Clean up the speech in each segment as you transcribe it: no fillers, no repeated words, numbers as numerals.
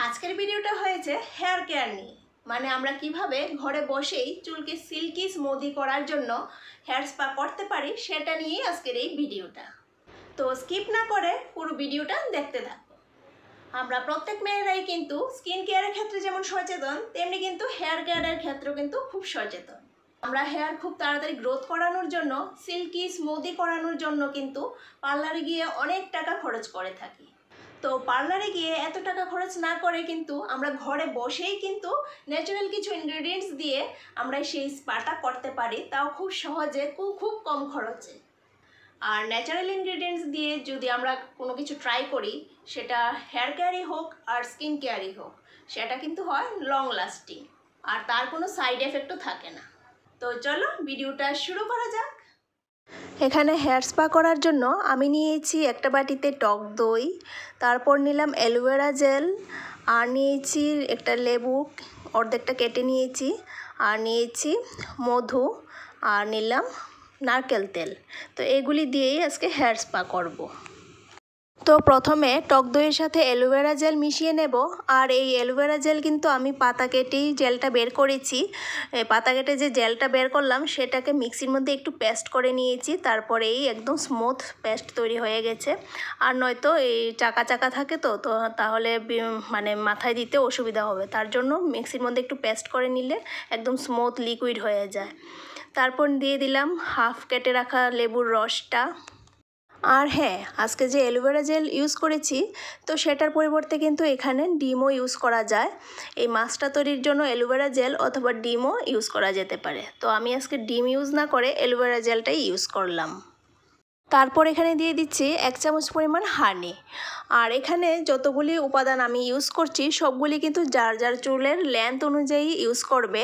আজকের ভিডিওটা হয়েছে হেয়ার কেয়ার নিয়ে, মানে আমরা কিভাবে ঘরে বসেই চুলকে সিল্কি স্মুদি করার জন্য হেয়ার স্পা করতে পারি সেটা নিয়েই আজকের এই ভিডিওটা। তো স্কিপ না করে পুরো ভিডিওটা দেখতে থাকো। আমরা প্রত্যেক মেয়েরাই কিন্তু স্কিন কেয়ারের ক্ষেত্রে যেমন সচেতন, তেমনি কিন্তু হেয়ার কেয়ারের ক্ষেত্রেও কিন্তু খুব সচেতন। আমরা হেয়ার খুব তাড়াতাড়ি গ্রোথ করানোর জন্য, সিল্কি স্মুদি করানোর জন্য কিন্তু পার্লারে গিয়ে অনেক টাকা খরচ করে থাকি। তো পার্লারে গিয়ে এত টাকা খরচ না করে কিন্তু আমরা ঘরে বসেই কিন্তু ন্যাচারাল কিছু ইনগ্রেডিয়েন্টস দিয়ে আমরা সেই স্পাটা করতে পারি, তাও খুব সহজে, খুব কম খরচে। আর ন্যাচারাল ইনগ্রেডিয়েন্টস দিয়ে যদি আমরা কোনো কিছু ট্রাই করি, সেটা হেয়ার কেয়ারই হোক আর স্কিন কেয়ারই হোক, সেটা কিন্তু হয় লং লাস্টিং, আর তার কোনো সাইড এফেক্টও থাকে না। তো চলো ভিডিওটা শুরু করা যাক। এখানে হেয়ার স্পা করার জন্য আমি নিয়েছি একটা বাটিতে টক দই, তারপর নিলাম অ্যালোভেরা জেল, আর নিয়েছি একটা লেবু অর্ধেকটা কেটে নিয়েছি, আর নিয়েছি মধু, আর নিলাম নারকেল তেল। তো এগুলি দিয়েই আজকে হেয়ার স্পা করব। তো প্রথমে টক দইয়ের সাথে অ্যালোভেরা জেল মিশিয়ে নেব। আর এই অ্যালোভেরা জেল কিন্তু আমি পাতা কেটেই জেলটা বের করেছি। পাতা কেটে যে জেলটা বের করলাম সেটাকে মিক্সির মধ্যে একটু পেস্ট করে নিয়েছি, তারপরে এই একদম স্মুথ পেস্ট তৈরি হয়ে গেছে। আর নয়তো এই চাকা চাকা থাকে তো তাহলে মানে মাথায় দিতে অসুবিধা হবে, তার জন্য মিক্সির মধ্যে একটু পেস্ট করে নিলে একদম স্মুথ লিকুইড হয়ে যায়। তারপর দিয়ে দিলাম হাফ কেটে রাখা লেবুর রসটা। আর হ্যাঁ, আজকে যে অ্যালোভেরা জেল ইউজ করেছি, তো সেটার পরিবর্তে কিন্তু এখানে ডিমও ইউজ করা যায়। এই মাস্কটা তৈরির জন্য অ্যালোভেরা জেল অথবা ডিমও ইউজ করা যেতে পারে। তো আমি আজকে ডিম ইউজ না করে অ্যালোভেরা জেলটাই ইউজ করলাম। তারপর এখানে দিয়ে দিচ্ছি 1 চামচ পরিমাণ হানি। আর এখানে যতগুলি উপাদান আমি ইউজ করছি সবগুলি কিন্তু যার যার চুলের লেন্থ অনুযায়ী ইউজ করবে।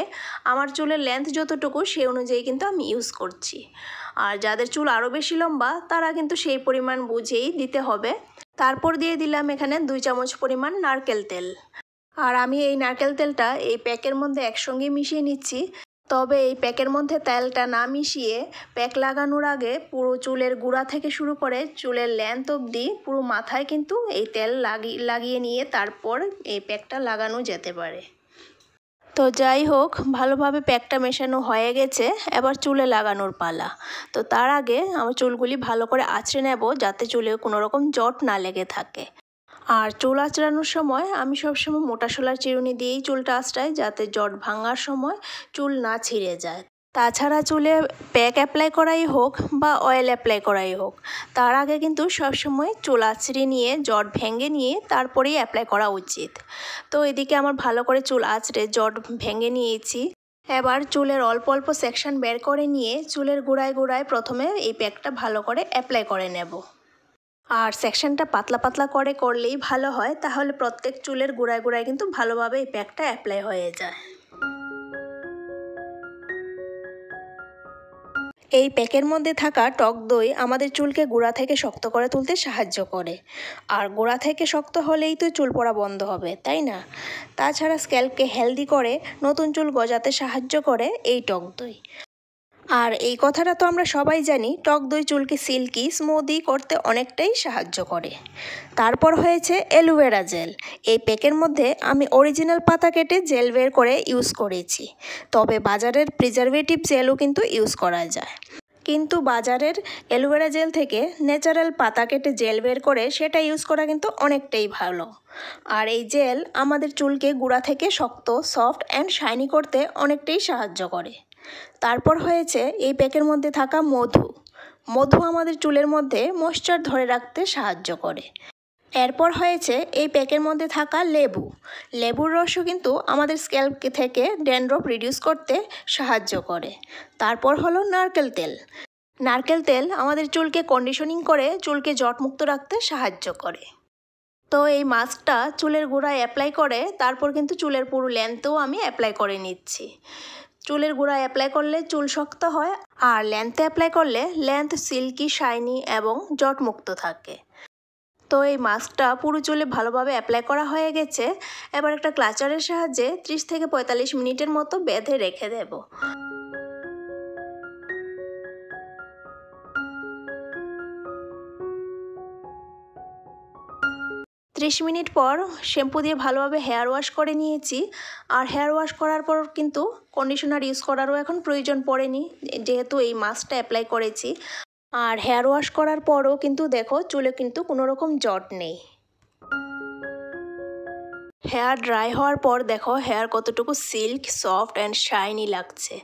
আমার চুলের লেন্থ যতটুকু সেই অনুযায়ী কিন্তু আমি ইউজ করছি। আর যাদের চুল আরও বেশি লম্বা তারা কিন্তু সেই পরিমাণ বুঝেই দিতে হবে। তারপর দিয়ে দিলাম এখানে 2 চামচ পরিমাণ নারকেল তেল। আর আমি এই নারকেল তেলটা এই প্যাকের মধ্যে একসঙ্গে মিশিয়ে নিচ্ছি। তবে এই প্যাকের মধ্যে তেলটা না মিশিয়ে প্যাক লাগানোর আগে পুরো চুলের গোড়া থেকে শুরু করে চুলের লেন্থ অবধি পুরো মাথায় কিন্তু এই তেল লাগিয়ে নিয়ে তারপর এই প্যাকটা লাগানো যেতে পারে। তো যাই হোক, ভালোভাবে প্যাকটা মেশানো হয়ে গেছে, এবার চুলে লাগানোর পালা। তো তার আগে আমার চুলগুলি ভালো করে আঁচড়ে নেব যাতে চুলে কোনো রকম জট না লেগে থাকে। আর চুল আঁচড়ানোর সময় আমি সবসময় মোটা শলার চিরুনি দিয়েই চুলটা আঁচড়াই, যাতে জট ভাঙার সময় চুল না ছিঁড়ে যায়। তাছাড়া চুলে প্যাক অ্যাপ্লাই করাই হোক বা অয়েল অ্যাপ্লাই করাই হোক, তার আগে কিন্তু সবসময় চুল আঁচড়ে নিয়ে জট ভেঙে নিয়ে তারপরেই অ্যাপ্লাই করা উচিত। তো এদিকে আমার ভালো করে চুল আঁচড়ে জট ভেঙে নিয়েছি। এবার চুলের অল্প অল্প সেকশন বের করে নিয়ে চুলের গোড়ায় গোড়ায় প্রথমে এই প্যাকটা ভালো করে অ্যাপ্লাই করে নেব। আর সেকশনটা পাতলা পাতলা করে করলেই ভালো হয়, তাহলে প্রত্যেক চুলের গোড়ায় গোড়ায় কিন্তু ভালোভাবে এই প্যাকটা অ্যাপ্লাই হয়ে যায়। এই প্যাকের মধ্যে থাকা টক দই আমাদের চুলকে গোড়া থেকে শক্ত করে তুলতে সাহায্য করে। আর গোড়া থেকে শক্ত হলেই তো চুল পড়া বন্ধ হবে, তাই না? তাছাড়া স্ক্যাল্পকে হেলদি করে নতুন চুল গজাতে সাহায্য করে এই টক দই। আর এই কথাটা তো আমরা সবাই জানি, টক দই চুলকে সিল্কি স্মুদি করতে অনেকটাই সাহায্য করে। তারপর হয়েছে অ্যালোভেরা জেল। এই প্যাকের মধ্যে আমি অরিজিনাল পাতা কেটে জেল বের করে ইউজ করেছি, তবে বাজারের প্রিজারভেটিভ জেলও কিন্তু ইউজ করা যায়। কিন্তু বাজারের অ্যালোভেরা জেল থেকে ন্যাচারাল পাতা কেটে জেল বের করে সেটা ইউজ করা কিন্তু অনেকটাই ভালো। আর এই জেল আমাদের চুলকে গোড়া থেকে শক্ত, সফট অ্যান্ড শাইনি করতে অনেকটাই সাহায্য করে। তারপর হয়েছে এই প্যাকের মধ্যে থাকা মধু। মধু আমাদের চুলের মধ্যে ময়েশ্চার ধরে রাখতে সাহায্য করে। এরপর হয়েছে এই প্যাকের মধ্যে থাকা লেবু। লেবুর রসও কিন্তু আমাদের স্ক্যাল্প থেকে ড্যান্ড্রফ রিডিউস করতে সাহায্য করে। তারপর হলো নারকেল তেল। নারকেল তেল আমাদের চুলকে কন্ডিশনিং করে চুলকে জটমুক্ত রাখতে সাহায্য করে। তো এই মাস্কটা চুলের গোড়ায় অ্যাপ্লাই করে তারপর কিন্তু চুলের পুরো লেন্থেও আমি অ্যাপ্লাই করে নিচ্ছি। চুলের গোড়ায় অ্যাপ্লাই করলে চুল শক্ত হয়, আর লেন্থে অ্যাপ্লাই করলে লেন্থ সিল্কি, শাইনি এবং জটমুক্ত থাকে। তো এই মাস্কটা পুরো চুলে ভালোভাবে অ্যাপ্লাই করা হয়ে গেছে। এবার একটা ক্লাচারের সাহায্যে 30 থেকে 45 মিনিটের মতো বেঁধে রেখে দেব। 30 30 মিনিট পর শ্যাম্পু দিয়ে ভালোভাবে হেয়ার ওয়াশ করে নিয়েছি। আর হেয়ার ওয়াশ করার পর কিন্তু কন্ডিশনার ইউজ করারও এখন প্রয়োজন পড়েনি, যেহেতু এই মাস্কটা অ্যাপ্লাই করেছি। আর হেয়ার ওয়াশ করার পরও কিন্তু দেখো চুলে কিন্তু কোনো রকম জট নেই। হেয়ার ড্রাই হওয়ার পর দেখো হেয়ার কতটুকু সিল্ক, সফট অ্যান্ড শাইনি লাগছে।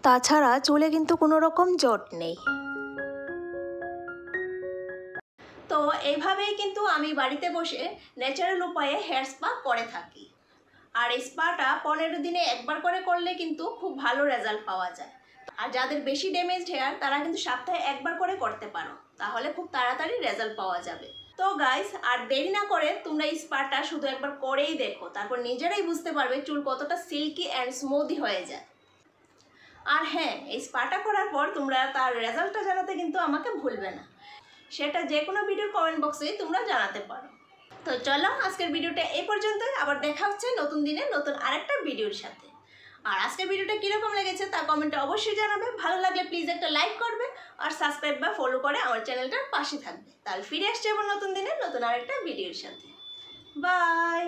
তাছাড়া চুলে কিন্তু কোনো রকম জট নেই। তো এইভাবেই কিন্তু আমি বাড়িতে বসে ন্যাচারাল উপায়ে হেয়ার স্পা করে থাকি। আর এই স্পাটা 15 দিনে একবার করে করলে কিন্তু খুব ভালো রেজাল্ট পাওয়া যায়। আর যাদের বেশি ড্যামেজড হেয়ার তারা কিন্তু সপ্তাহে একবার করে করতে পারো, তাহলে খুব তাড়াতাড়ি রেজাল্ট পাওয়া যাবে। তো গাইস, আর দেরি না করে তোমরা এই স্পাটা শুধু একবার করেই দেখো, তারপর নিজেরাই বুঝতে পারবে চুল কতটা সিল্কি অ্যান্ড স্মুথি হয়ে যায়। আর হ্যাঁ, এই স্পাটা করার পর তোমরা তার রেজাল্টটা জানাতে কিন্তু আমাকে ভুলবে না। সেটা যে কোনো ভিডিওর কমেন্ট বক্সে তোমরা জানাতে পারো। তো চলো আজকের ভিডিওটা এই পর্যন্তই, আবার দেখা হচ্ছে নতুন দিনে নতুন আরেকটা ভিডিওর সাথে। আর আজকের ভিডিওটা কীরকম লেগেছে তা কমেন্টে অবশ্যই জানাবে। ভালো লাগলে প্লিজ একটা লাইক করবে আর সাবস্ক্রাইব বা ফলো করে আমার চ্যানেলটার পাশে থাকবে। তাহলে ফিরে আসছে আবার নতুন দিনে নতুন আরেকটা ভিডিওর সাথে। বাই।